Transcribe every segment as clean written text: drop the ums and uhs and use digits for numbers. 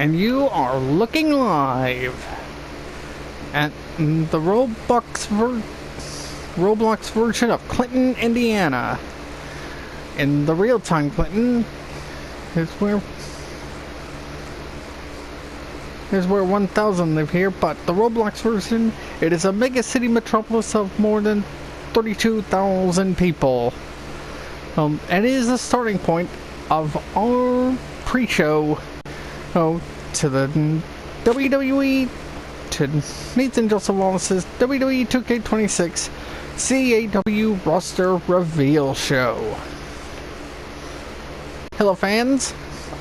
and you are looking live at the Roblox version of Clinton, Indiana. In the real-time Clinton is where 1,000 live here, but the Roblox version, it is a mega city metropolis of more than 32,000 people. It is the starting point of our pre-show to the WWE, to Nathan Joseph Wallace's WWE 2K26 CAW roster reveal show. Hello fans,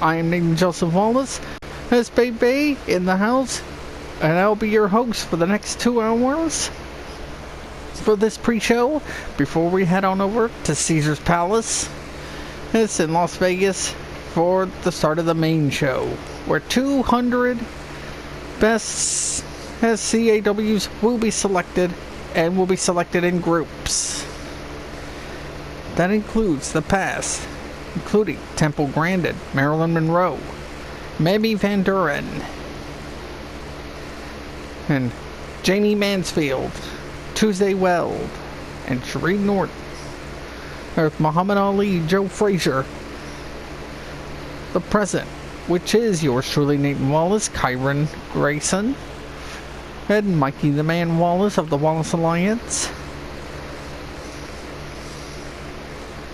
I am Nathan Joseph Wallace, this baby in the house, and I'll be your host for the next 2 hours for this pre-show before we head on over to Caesar's Palace. It's in Las Vegas for the start of the main show, where 200 best CAWs will be selected, and will be selected in groups. That includes the past, including Temple Grandin, Marilyn Monroe, Mamie Van Buren, and Janie Mansfield, Tuesday Weld, and Shereen Norton, with Muhammad Ali, Joe Frazier, the present, which is yours truly, Nathan Wallace, Kyron Grayson, and Mikey the Man Wallace of the Wallace Alliance,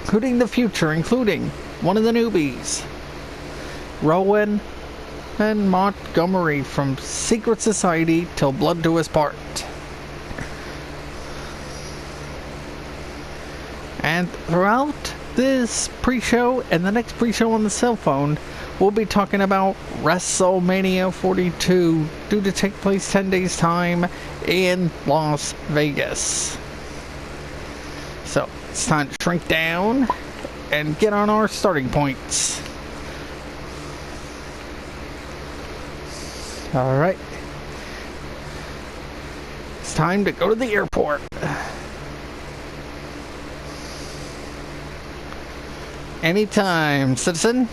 including the future, including one of the newbies, Rowan and Montgomery from Secret Society Till Blood Do Us Part. And throughout this pre-show and the next pre-show on the cell phone, we'll be talking about WrestleMania 42, due to take place 10 days' time in Las Vegas. So, it's time to shrink down and get on our starting points. Alright. It's time to go to the airport. Anytime, citizen.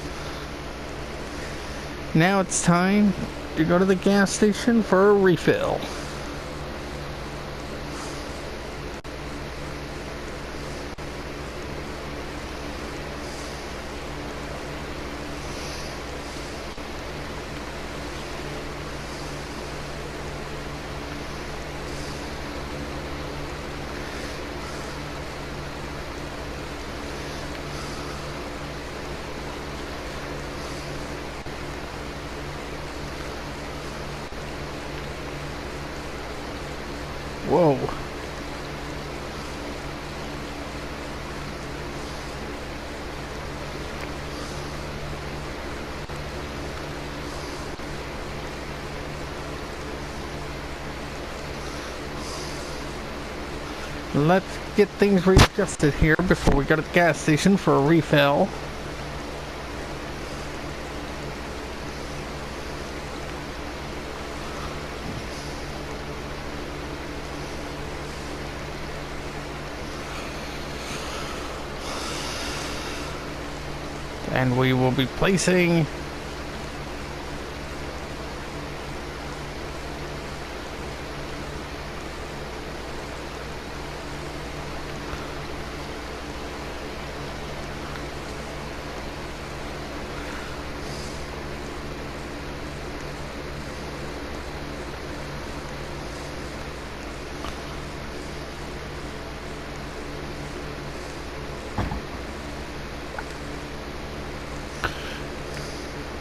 Now it's time to go to the gas station for a refill. Whoa. Let's get things readjusted here before we go to the gas station for a refill. And we will be placing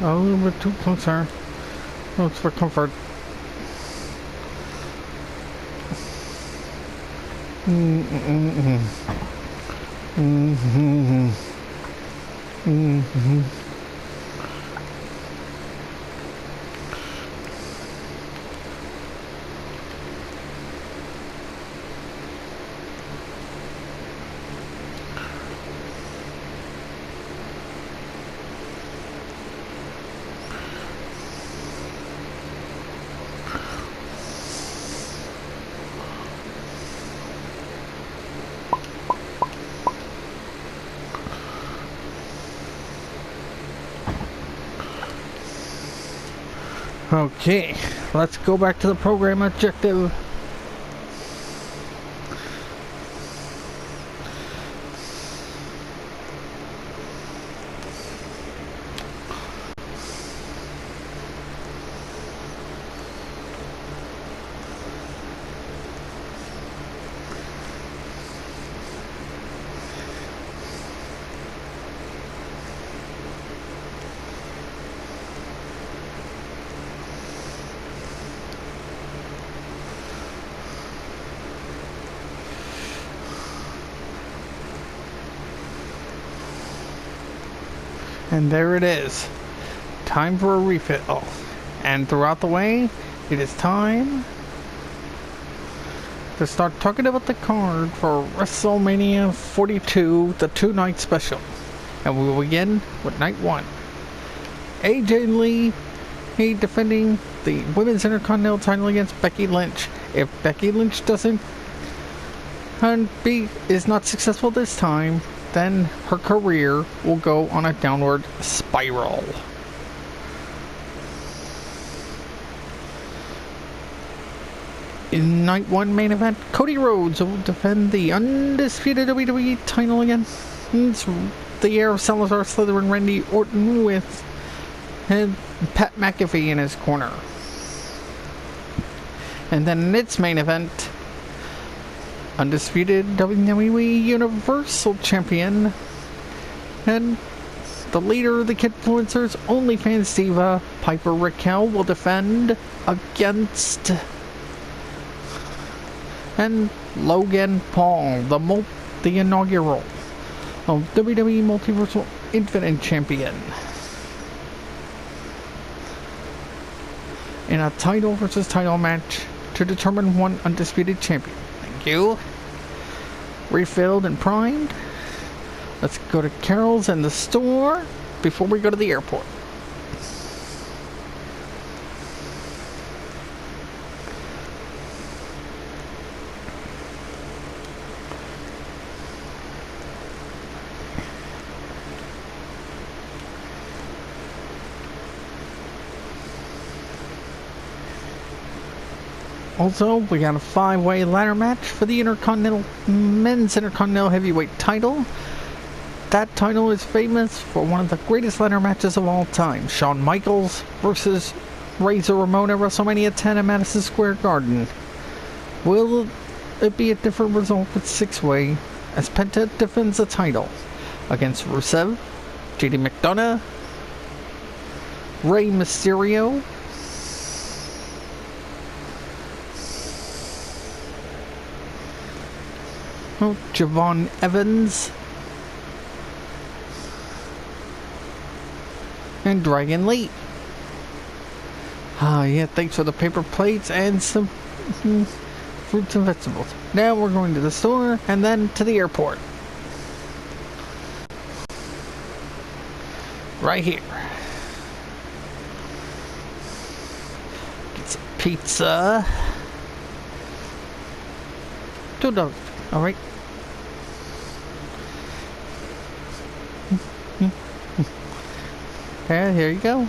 a little bit too closer. Oh, it's for comfort. Okay, let's go back to the program objective. And there it is. Time for a refill. And throughout the way, it is time to start talking about the card for WrestleMania 42, the two-night special. And we will begin with night 1. AJ Lee, defending the Women's Intercontinental title against Becky Lynch. If Becky Lynch is not successful this time, then her career will go on a downward spiral. In night 1 main event, Cody Rhodes will defend the undisputed WWE title against the heir of Salazar, Slytherin, Randy Orton, with Pat McAfee in his corner. And then in its main event, undisputed WWE Universal Champion and the leader of the Kidfluencers, OnlyFans diva Piper Raquel, will defend against Logan Paul, the inaugural WWE Multiversal Infinite Champion, in a title versus title match to determine one undisputed champion. Thank you. Refilled and primed. Let's go to Carol's and the store before we go to the airport. Also, we got a 5-way ladder match for the Men's Intercontinental Heavyweight title. That title is famous for one of the greatest ladder matches of all time. Shawn Michaels versus Razor Ramon at WrestleMania 10 at Madison Square Garden. Will it be a different result with 6-way as Penta defends the title against Rusev, JD McDonough, Rey Mysterio, Javon Evans, and Dragon Lee. Yeah, thanks for the paper plates and some fruits and vegetables. Now we're going to the store and then to the airport. Right here. Get some pizza. $2. Alright. Okay, here you go.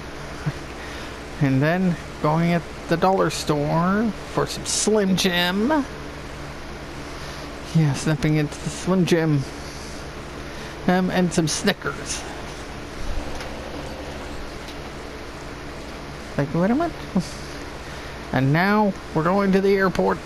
And then going at the dollar store for some Slim Jim. Yeah, snapping into the Slim Jim. And some Snickers. Thank you very much. And now we're going to the airport.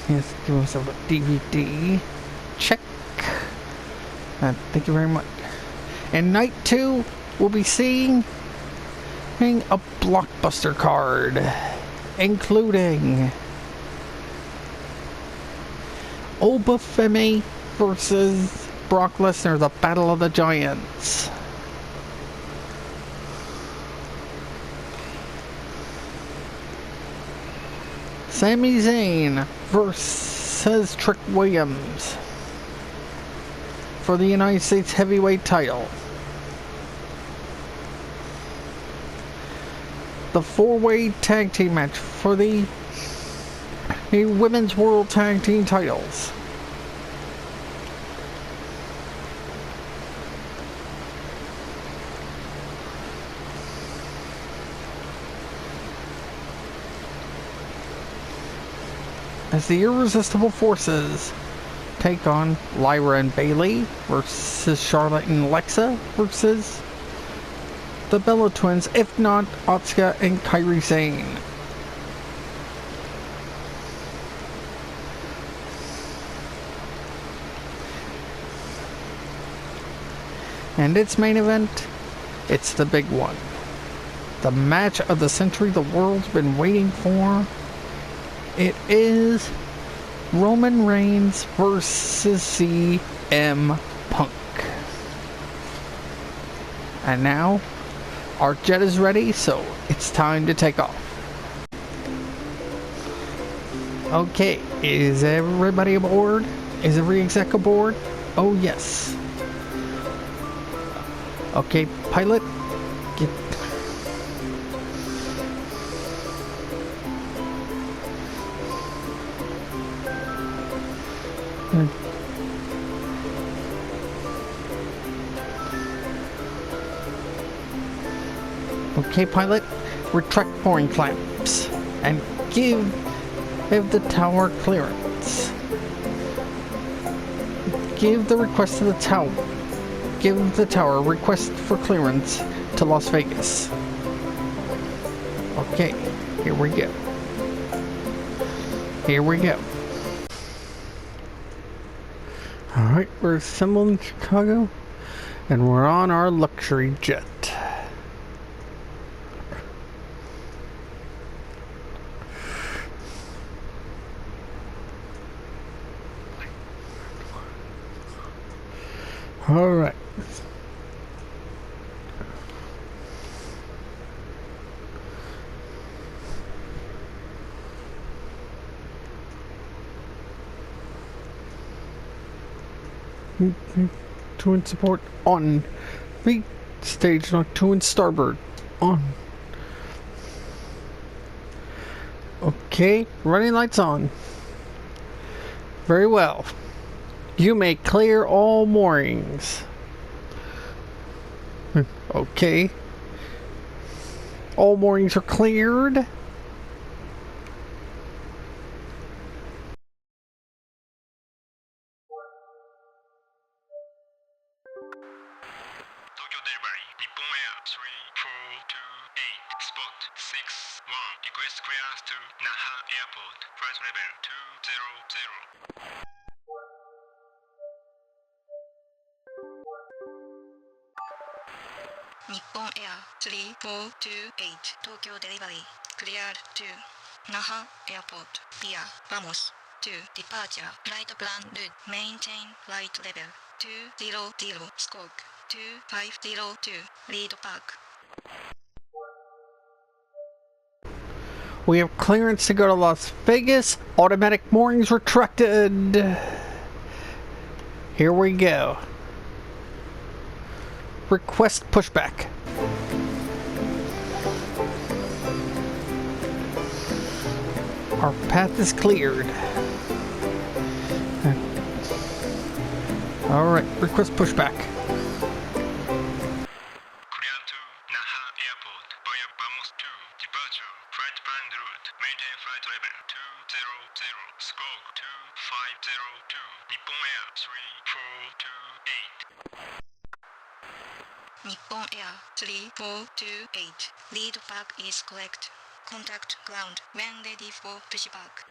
Yes, give myself a DVD. Check. Thank you very much. And night 2, we'll be seeing a blockbuster card, including Obafemi versus Brock Lesnar, the Battle of the Giants. Sami Zayn versus Trick Williams for the United States Heavyweight title. The four-way tag team match for the Women's World Tag Team titles. As the Irresistible Forces take on Lyra and Bayley versus Charlotte and Alexa versus the Bella Twins, if not Asuka and Kairi Sane. And its main event, it's the big one. The match of the century the world's been waiting for. It is Roman Reigns versus CM Punk. And now, our jet is ready, so it's time to take off. Okay, is everybody aboard? Is every exec aboard? Oh yes. Okay, pilot, get... Okay, pilot, retract mooring clamps and give the tower clearance. Give the request to the tower. Give the tower request for clearance to Las Vegas. Okay, here we go. Here we go. Alright, we're assembled in Chicago, and we're on our luxury jet. Alright. Twin support on. V stage not twin starboard on. Okay, running lights on. Very well. You may clear all moorings. Okay. All moorings are cleared. Tokyo delivery, Nippon Air 3428, spot 61. Request clearance to Naha Airport, flight level 200. Nippon Air 3428, Tokyo delivery, cleared to Naha Airport, via Vamos to departure, flight plan route, maintain flight level 200, squawk 2502, lead park. We have clearance to go to Las Vegas. Automatic moorings retracted. Here we go. Request pushback. Our path is cleared. Alright, request pushback. Clear to Naha Airport, via Vamos to departure, flight plan route, maintain flight level 200, squawk 2502, Nippon Air 3428. Nippon Air 3428, lead park is correct. Contact ground when ready for pushback.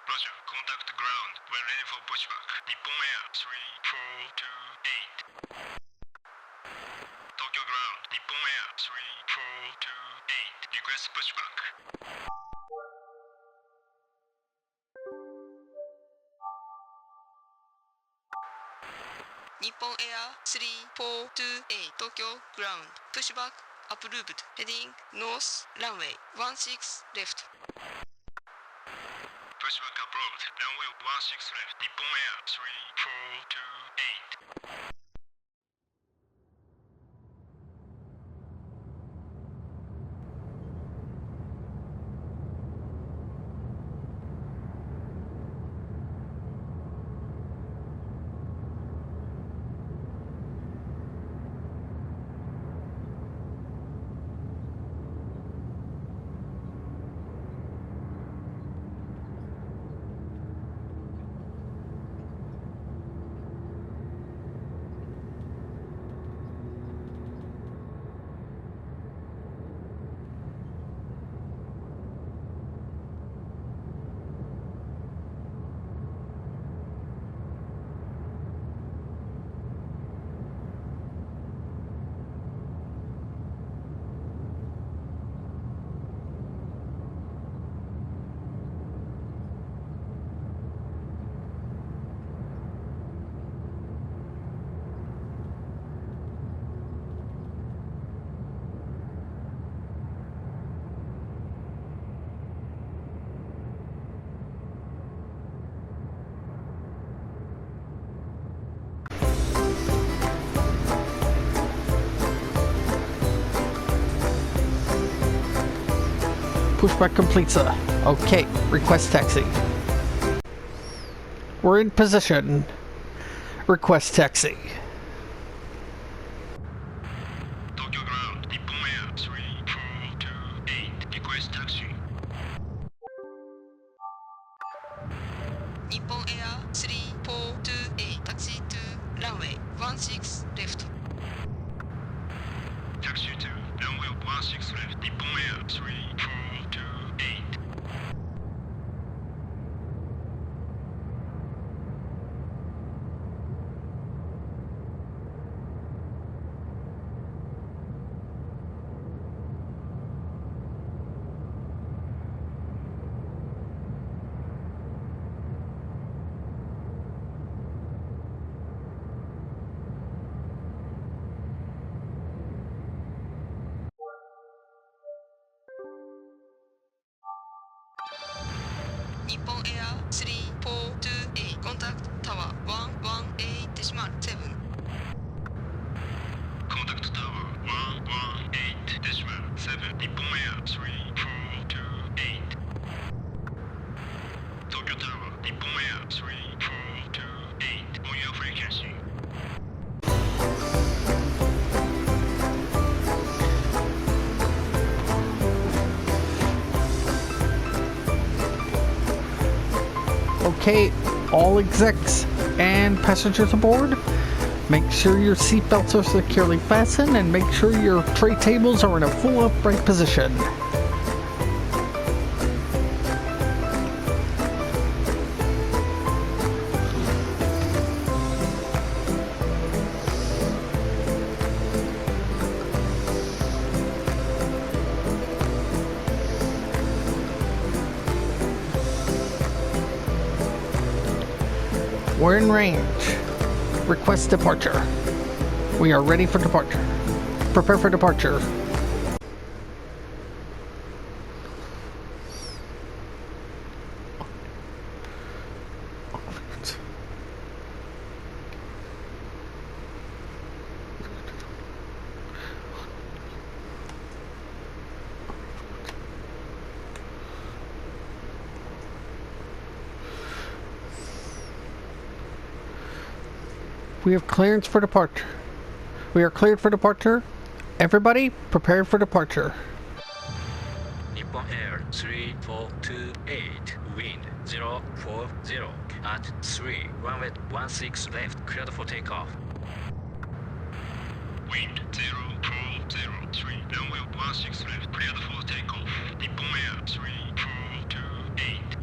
Roger, contact ground when ready for pushback. Nippon Air 3428. Tokyo ground, Nippon Air 3428. Request pushback. Nippon Air 3428, Tokyo ground, pushback approved. Heading north, runway 16 left. Pushback approved. Runway 16 left. Nippon Air 3428. Pushback complete, sir. Okay, request taxi. We're in position. Request taxi. Tokyo ground. Nippon Air 3428. Request taxi. Nippon Air 3428. Taxi to runway 16 left. Taxi to runway 16 left. Nippon Air 3428. Nippon Air 3428. Contact Tower 118.7. Contact tower 118.7. Nippon Air 3428. Tokyo tower. Nippon Air 3428. On your frequency. Okay, all execs and passengers aboard, make sure your seatbelts are securely fastened and make sure your tray tables are in a full upright position. We're in range. Request departure. We are ready for departure. Prepare for departure. We have clearance for departure. We are cleared for departure. Everybody, prepare for departure. Nippon Air 3428, wind 040 at 3, runway 16 left, cleared for takeoff. Wind 0403. Runway 16 left. Cleared for takeoff. Nippon Air 3428.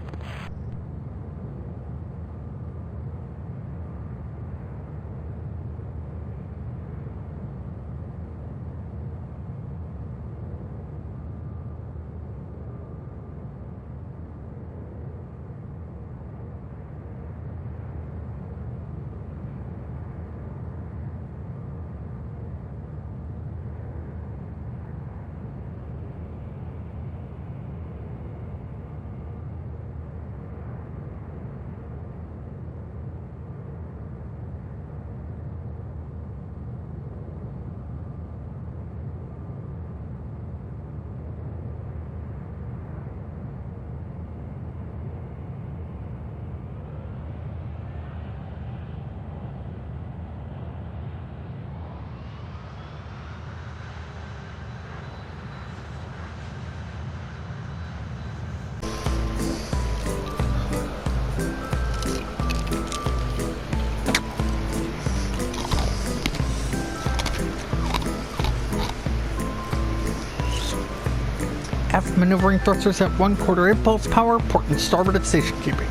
Maneuvering thrusters at 1/4 impulse power, port and starboard at station keeping.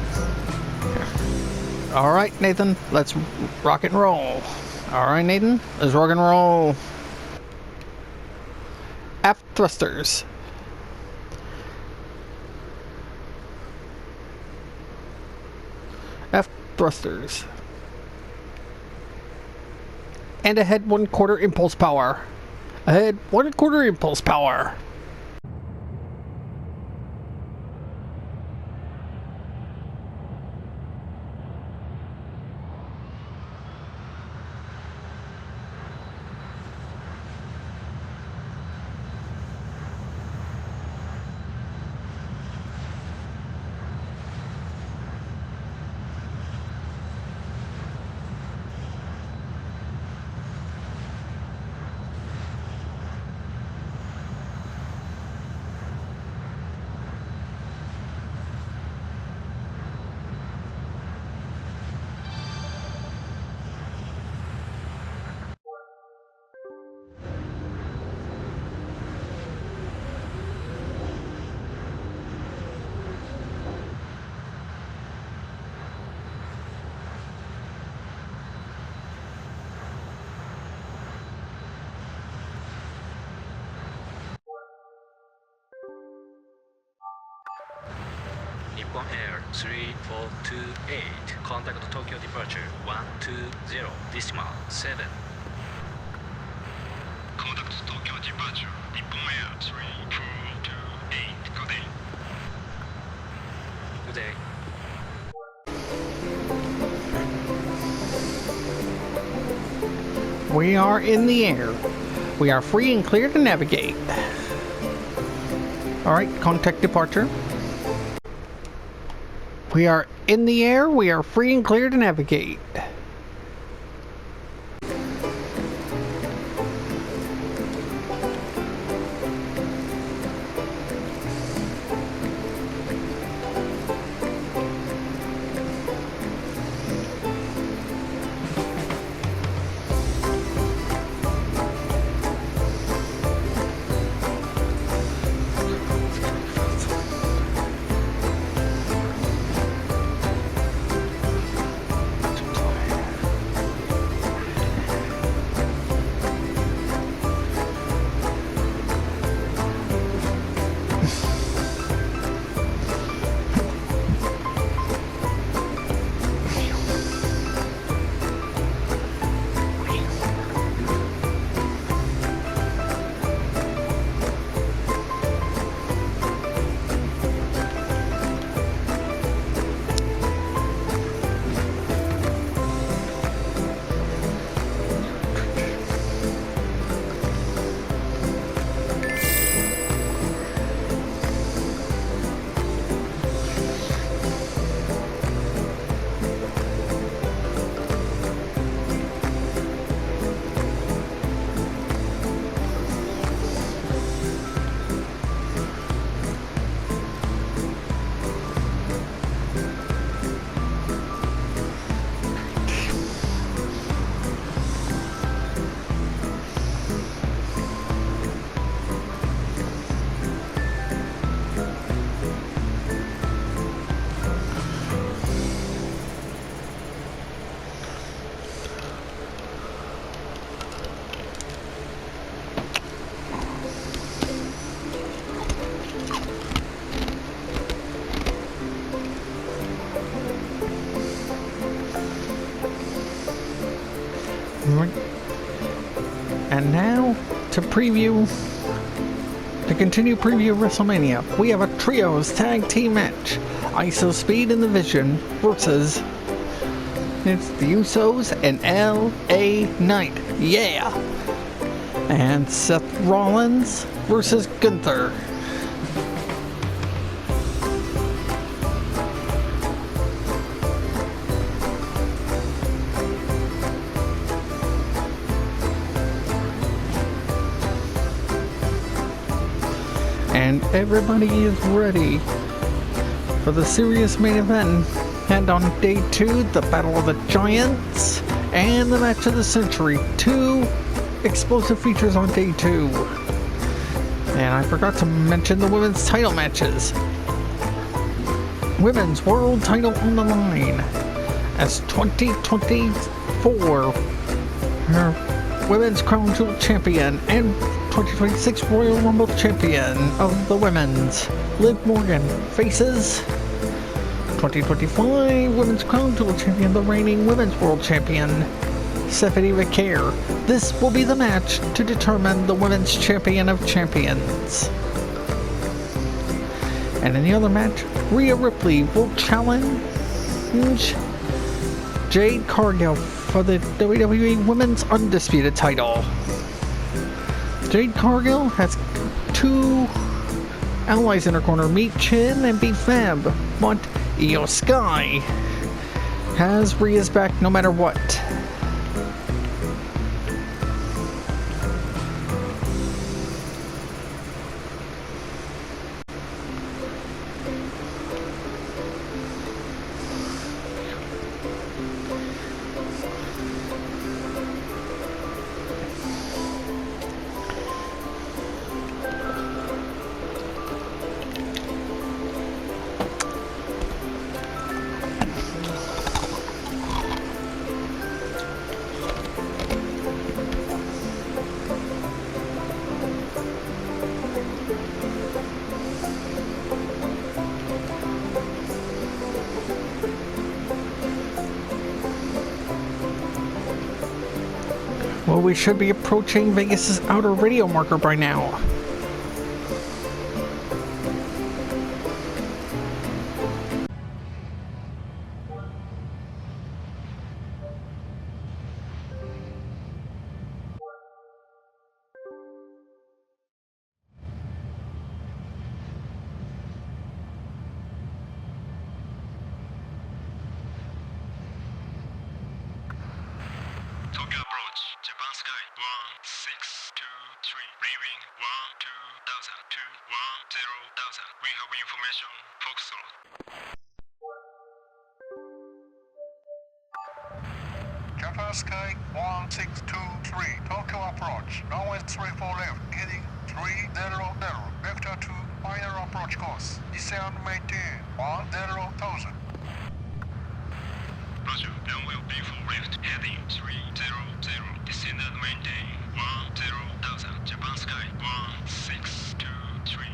Alright, Nathan, let's rock and roll. Alright, Nathan, let's rock and roll. Aft thrusters. Aft thrusters. And ahead 1/4 impulse power. Ahead 1/4 impulse power. Nippon Air 3428, contact Tokyo departure 120, decimal 7. Contact Tokyo departure. Nippon Air 3428. Good day. Good day. We are in the air. We are free and clear to navigate. Alright, contact departure. We are in the air. We are free and clear to navigate. And now, to continue preview WrestleMania, we have a trios tag team match. ISO Speed and the Vision versus it's the Usos and L.A. Knight. Yeah! And Seth Rollins versus Gunther. And everybody is ready for the serious main event. And on day 2, the Battle of the Giants and the match of the century. 2 explosive features on day 2. And I forgot to mention the women's title matches. Women's World Title on the line as 2024 Women's Crown Jewel Champion and 2026 Royal Rumble Champion of the Women's, Liv Morgan, faces 2025 Women's Crown Jewel Champion, the reigning Women's World Champion, Stephanie McCare. This will be the match to determine the Women's Champion of Champions. And in the other match, Rhea Ripley will challenge Jade Cargill for the WWE Women's Undisputed title. Jade Cargill has two allies in her corner, Meet Chin and Beat Fab, but Io Sky has Rhea's back no matter what. Well, we should be approaching Vegas's outer radio marker by now. Tokyo approach, Japan sky, 1623, leaving 12000 to 10000. We have information, Foxtrot. Japan sky, 1623, Tokyo approach, runway 34 left, heading 300, vector to final approach course, descend maintain 10,000. Roger, runway B4 left, heading 300, descend and maintain 10,000, Japan sky, 1623.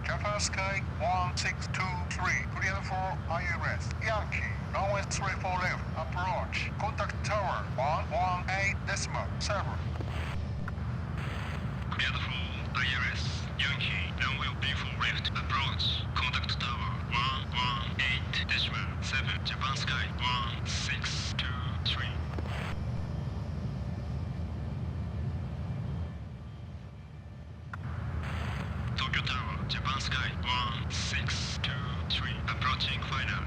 Japan sky, 1623, clear for ILS, Yankee, runway 34 left, approach, contact tower, 118.7. Cleared for IRS, Yankee, runway B4 left, approach, contact tower, 118.7, Japan sky, 1623. Tokyo tower, Japan sky, 1623, approaching final.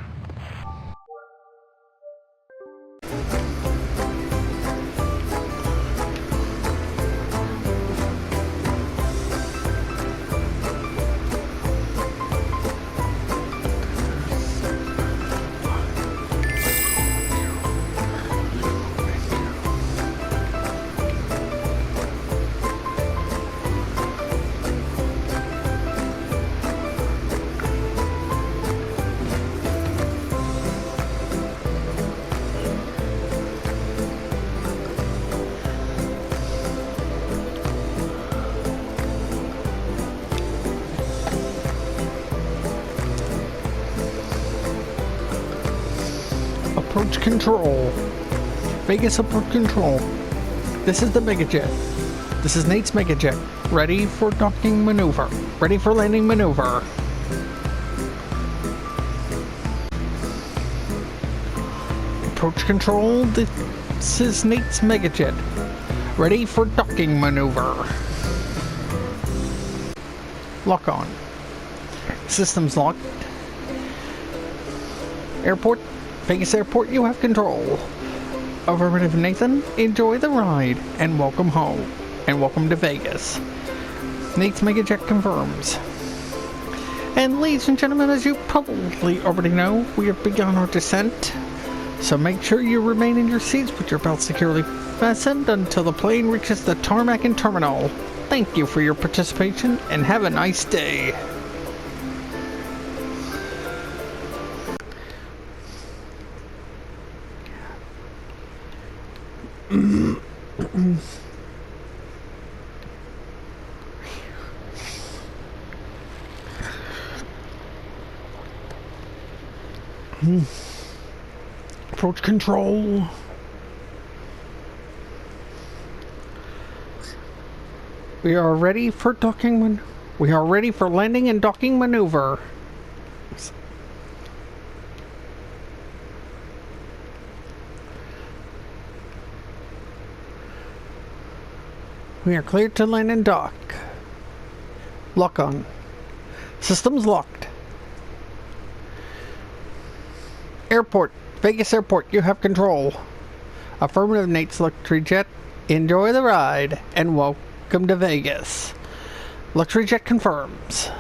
Approach control. Vegas approach control. This is the Megajet. This is Nate's Megajet. Ready for docking maneuver. Ready for landing maneuver. Approach control. This is Nate's Megajet. Ready for docking maneuver. Lock on. Systems locked. Airport, Vegas Airport, you have control. Affirmative, Nathan. Enjoy the ride and welcome home. And welcome to Vegas. Nate's MegaJet confirms. And ladies and gentlemen, as you probably already know, we have begun our descent. So make sure you remain in your seats with your belts securely fastened until the plane reaches the tarmac and terminal. Thank you for your participation and have a nice day. Approach control. We are ready for docking. We are ready for landing and docking maneuver. We are cleared to land and dock. Lock on. Systems locked. Airport, Vegas Airport, you have control. Affirmative, Nate's Luxury Jet. Enjoy the ride and welcome to Vegas. Luxury Jet confirms.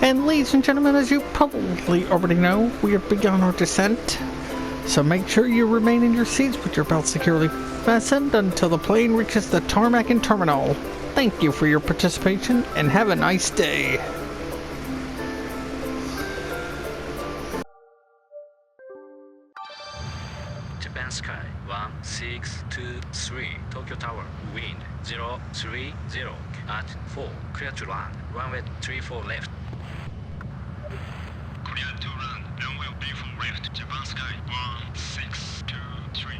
And ladies and gentlemen, as you probably already know, we have begun our descent. So make sure you remain in your seats with your belts securely fastened until the plane reaches the tarmac and terminal. Thank you for your participation and have a nice day. Japan Sky 1623 Tokyo Tower wind 030 at 4 clear to land runway 34 left. Clear to land, runway 34 left, Japan Sky 1623.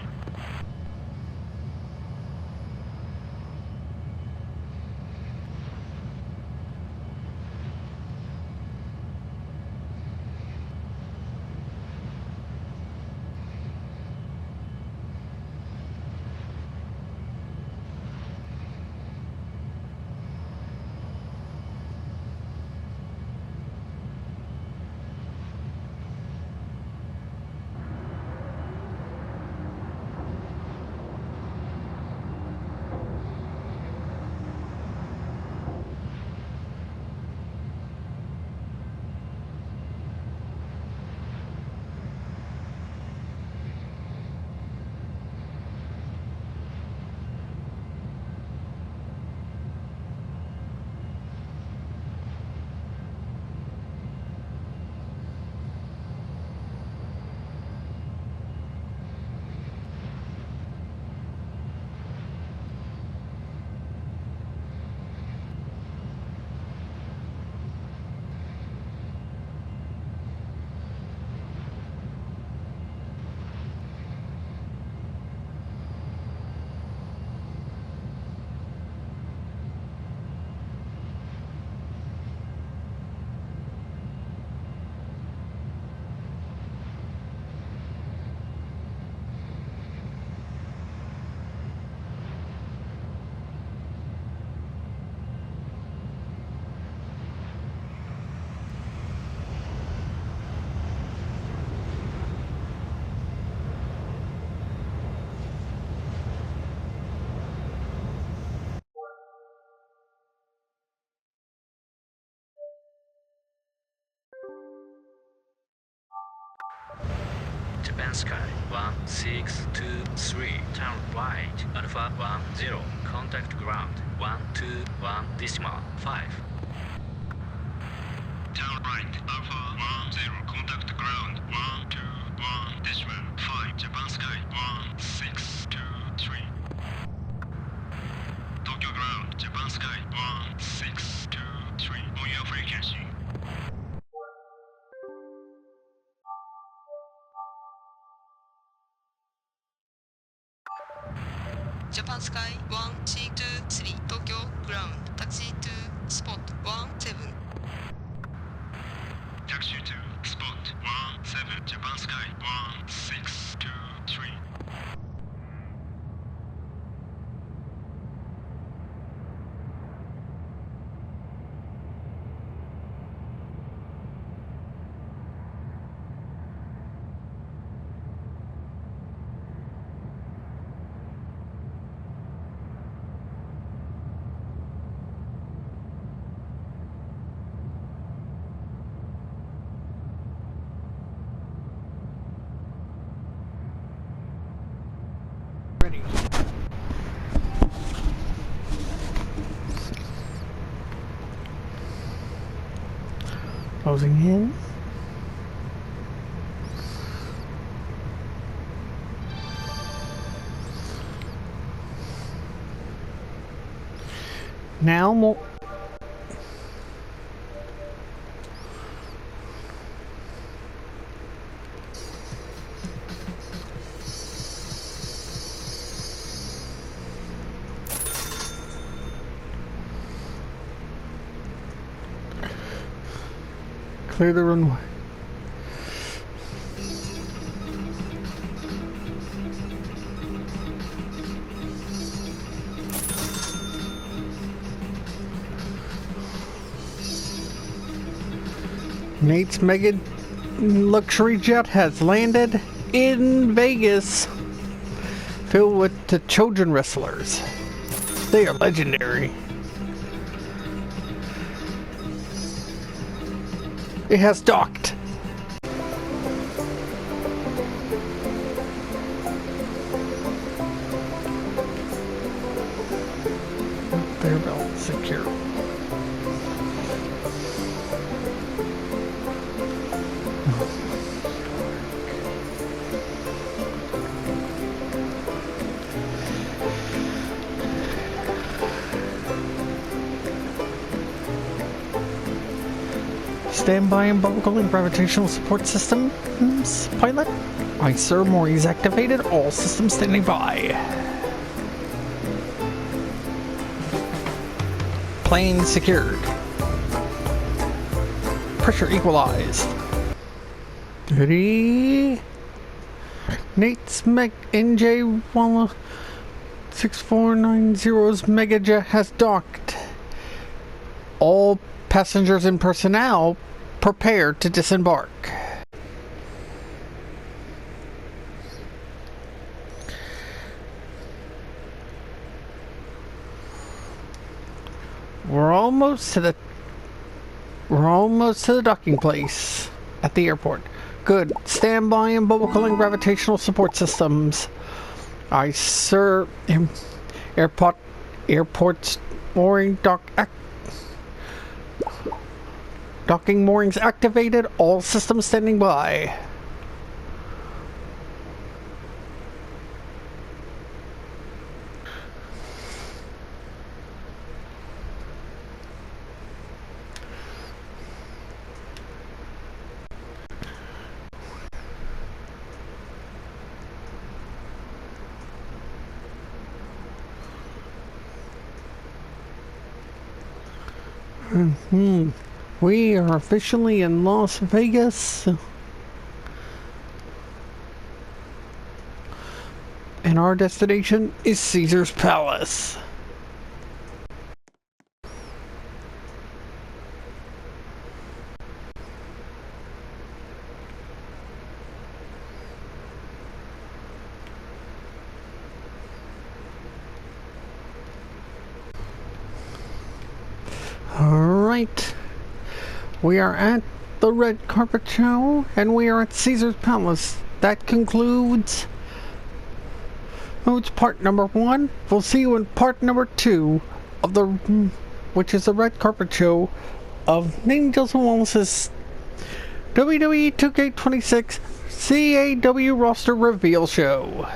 Japan Sky 1623 turn right Alpha 10 contact ground 121 decimal 5. Turn right, Alpha 10, contact ground 121 decimal 5, Japan Sky 1623. Tokyo ground, Japan Sky 1623 on your frequency. Japan Sky 1623 Tokyo ground taxi to spot 17. Taxi to spot 17, Japan Sky 1623. closing in. Now more. Clear the runway. Nate's mega luxury jet has landed in Vegas, filled with the children wrestlers. They are legendary. It has docked. Their belt secure. Standby and buckle and gravitational support systems, pilot. Aye, sir. Moorings activated. All systems standing by. Plane secured. Pressure equalized. Ready? Nate's NJ 6490's Megajet has docked. All passengers and personnel prepare to disembark. We're almost to the docking place at the airport. Good. Standby and bubble cooling gravitational support systems. Aye, sir. Airport's mooring docking moorings activated. All systems standing by. We are officially in Las Vegas. And our destination is Caesar's Palace. Alright. We are at the red carpet show, and we are at Caesar's Palace. That concludes part number 1. We'll see you in part number 2 of which is the red carpet show of Nate Joseph Wallace's WWE 2K26 CAW roster reveal show.